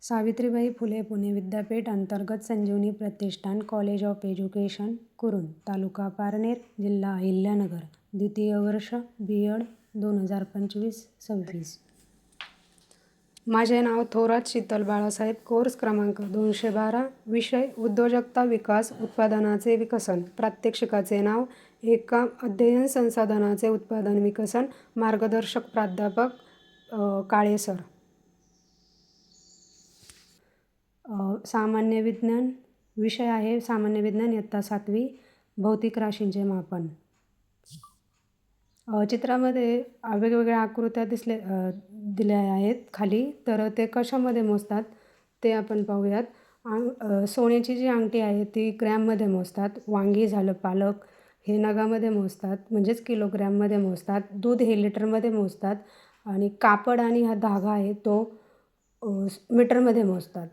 सावित्रीबाई फुले पुणे विद्यापीठ अंतर्गत संजीवनी प्रतिष्ठान college of education कुरुंद, तालुका पारनेर, जिल्हा अहिल्यानगर, द्वितीय वर्ष B.Ed 2025-26. माझे नाव थोरात शीतल बाळासाहेब. कोर्स क्रमांक 212. विषय उद्योजकता विकास उत्पादनाचे विकसन. प्रात्यक्षिकाचे नाव एका अध्ययन संसाधनाचे उत्पादन विकसन. मार्गदर्शक प्राध्यापक काळे सर. सामान्य विज्ञान विषय आहे. सामान्य विज्ञान इयत्ता 7वी. भौतिक राशींचे मापन. चित्रामध्ये वेगवेगळ्या आकृत्या दिल्या आहेत खाली. तर ते कशामध्ये मोजतात ते आपण पाहूयात. सोन्याची जी अंगठी आहे ती ग्रॅममध्ये मोजतात. वांगी झालं, पालक हे नगामध्ये मोजतात, म्हणजेच किलोग्रॅममध्ये मोजतात. दूध हे लिटरमध्ये मोजतात आणि कापड आणि हा धागा आहे तो मीटरमध्ये मोजतात.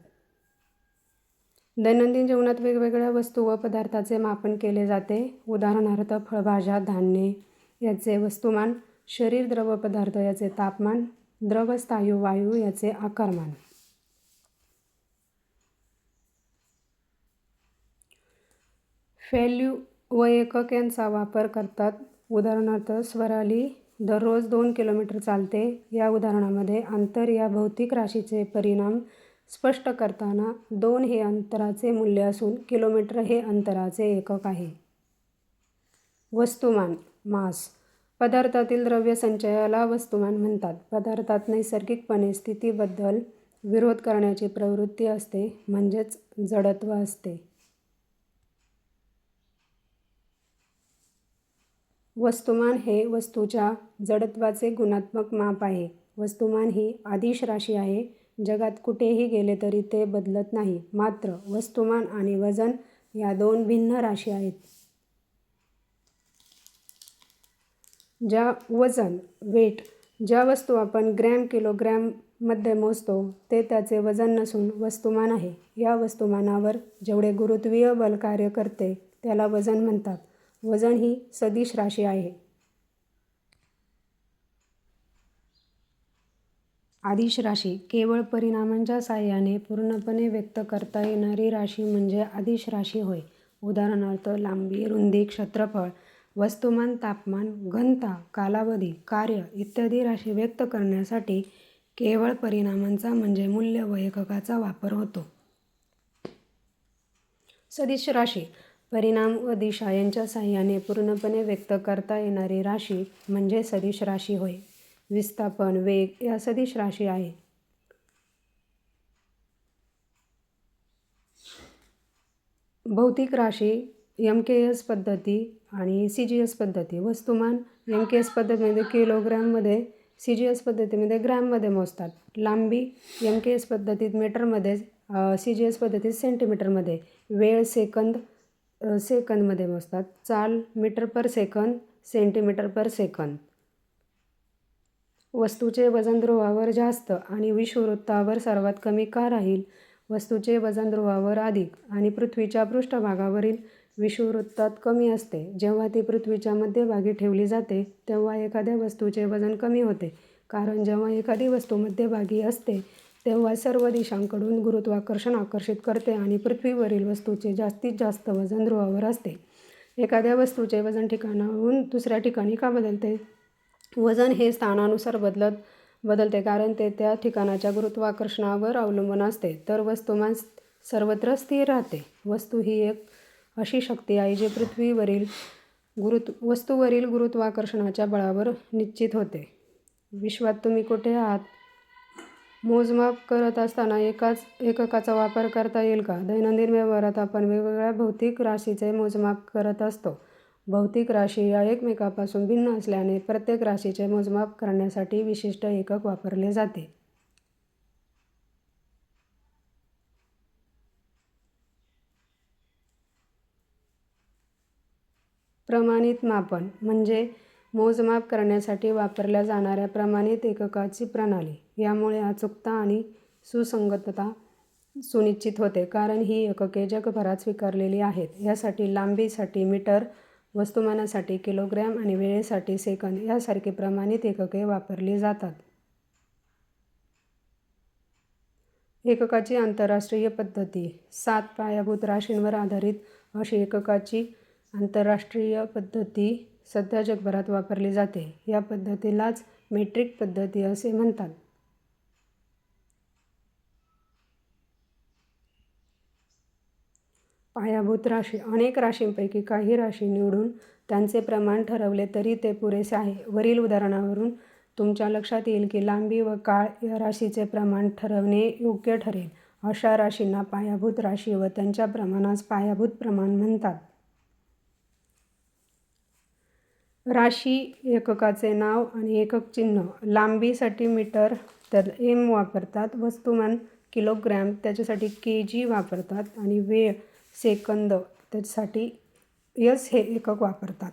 दैनंदिन जीवनात वेगवेगळ्या वस्तू व पदार्थाचे मापन केले जाते. उदाहरणार्थ फळभाज्या, धान्ये याचे वस्तुमान, शरीर द्रव पदार्थ याचे तापमान, द्रव स्थायू वायू याचे आकारमान. व्हॅल्यू व एकक यांचा वापर करतात. उदाहरणार्थ स्वराली दररोज 2 किलोमीटर चालते. या उदाहरणामध्ये अंतर या भौतिक राशीचे परिणाम स्पष्ट करताना 2 हे अंतराचे मूल्य असून किलोमीटर हे अंतराचे एकक आहे. वस्तुमान मास. पदार्थातील द्रव्य संचयाला वस्तुमान म्हणतात. पदार्थात नैसर्गिकपणे स्थितीबद्दल विरोध करण्याची प्रवृत्ती असते, म्हणजेच जडत्व असते. वस्तुमान हे वस्तूच्या जडत्वाचे गुणात्मक माप आहे. वस्तुमान ही अदिश राशी आहे. जगात कुठेही गेले तरी ते बदलत नाही. मात्र वस्तुमान आणि वजन या 2 भिन्न राशी आहेत. वजन वेट. ज्या वस्तू आपण ग्रॅम किलोग्रॅममध्ये मोजतो ते त्याचे वजन नसून वस्तुमान आहे. या वस्तुमानावर जेवढे गुरुत्वीय बल कार्य करते त्याला वजन म्हणतात. वजन ही सदिश राशी आहे. अदिश राशी. केवळ परिमाणांच्या साहाय्याने पूर्णपणे व्यक्त करता येणारी राशी म्हणजे अदिश राशी होय. उदाहरणार्थ लांबी, रुंदी, क्षेत्रफळ, वस्तुमान, तापमान, घनता, कालावधी, कार्य इत्यादी राशी व्यक्त करण्यासाठी केवळ परिमाणांचा म्हणजे मूल्य व एककाचा वापर होतो. सदिश राशी. परिमाण व दिशा यांच्या साहाय्याने पूर्णपणे व्यक्त करता येणारी राशी म्हणजे सदिश राशी होय. विस्थापन, वेग या सदिश राशी आहे. भौतिक राशी MKS पद्धती आणि CGS पद्धती. वस्तुमान MKS पद्धतीमध्ये किलोग्रॅममध्ये, CGS पद्धतीमध्ये ग्रॅममध्ये मोजतात. लांबी MKS पद्धतीत मीटरमध्ये, CGS पद्धतीत सेंटीमीटरमध्ये. वेळ सेकंदमध्ये मोजतात. चाल metre per second, centimetre per second. वस्तूचे वजन ध्रुवावर जास्त आणि विषुववृत्तावर सर्वात कमी का राहील? वस्तूचे वजन ध्रुवावर अधिक आणि पृथ्वीच्या पृष्ठभागावरील विषुववृत्तात कमी असते. जेव्हा ती पृथ्वीच्या मध्यभागी ठेवली जाते तेव्हा एखाद्या वस्तूचे वजन कमी होते, कारण जेव्हा एखादी वस्तू मध्यभागी असते तेव्हा सर्व दिशांकडून गुरुत्वाकर्षण आकर्षित करते आणि पृथ्वीवरील वस्तूचे जास्तीत जास्त वजन ध्रुवावर असते. एखाद्या वस्तूचे वजन ठिकाणाहून दुसऱ्या ठिकाणी का बदलते? वजन हे स्थानानुसार बदलते कारण ते त्या ठिकाणाच्या गुरुत्वाकर्षणावर अवलंबून असते, तर वस्तुमान सर्वत्र स्थिर राहते. वस्तू ही एक अशी शक्ती आहे जी पृथ्वीवरील वस्तूवरील गुरुत्वाकर्षणाच्या बळावर निश्चित होते. विश्वात तुम्ही कुठे आहात? मोजमाप करत असताना एकाच एककाचा वापर करता येईल का? दैनंदिन व्यवहारात आपण वेगवेगळ्या भौतिक राशीचे मोजमाप करत असतो. भौतिक राशी या एकमेकांपासून भिन्न असल्याने प्रत्येक राशीचे मोजमाप करण्यासाठी विशिष्ट एकक वापरले जाते. प्रमाणित मापन म्हणजे मोजमाप करण्यासाठी वापरल्या जाणाऱ्या प्रमाणित एककाची प्रणाली. यामुळे अचूकता आणि सुसंगतता सुनिश्चित होते, कारण ही एकके जगभरात स्वीकारलेली आहेत. यासाठी लांबीसाठी मीटर, वस्तुमानासाठी किलोग्रॅम आणि वेळेसाठी सेकंद यासारखी प्रमाणित एकके वापरली जातात. एककाची आंतरराष्ट्रीय पद्धती 7 पायाभूत राशींवर आधारित अशी एककाची आंतरराष्ट्रीय पद्धती सध्या जगभरात वापरली जाते. या पद्धतीलाच मेट्रिक पद्धती असे म्हणतात. पायाभूत राशी अनेक राशींपैकी काही राशी निवडून त्यांचे प्रमाण ठरवले तरी ते पुरेसे आहे. वरील उदाहरणावरून तुमच्या लक्षात येईल की लांबी व काळ या राशीचे प्रमाण ठरवणे योग्य ठरेल. अशा राशींना पायाभूत राशी व त्यांच्या प्रमाणास पायाभूत प्रमाण म्हणतात. राशी एककाचे नाव आणि एकक चिन्ह. लांबीसाठी मीटर तर एम वापरतात. वस्तुमान किलोग्रॅम त्याच्यासाठी kg वापरतात आणि वेळ सेकंद त्याच्यासाठी एस हे एकक वापरतात.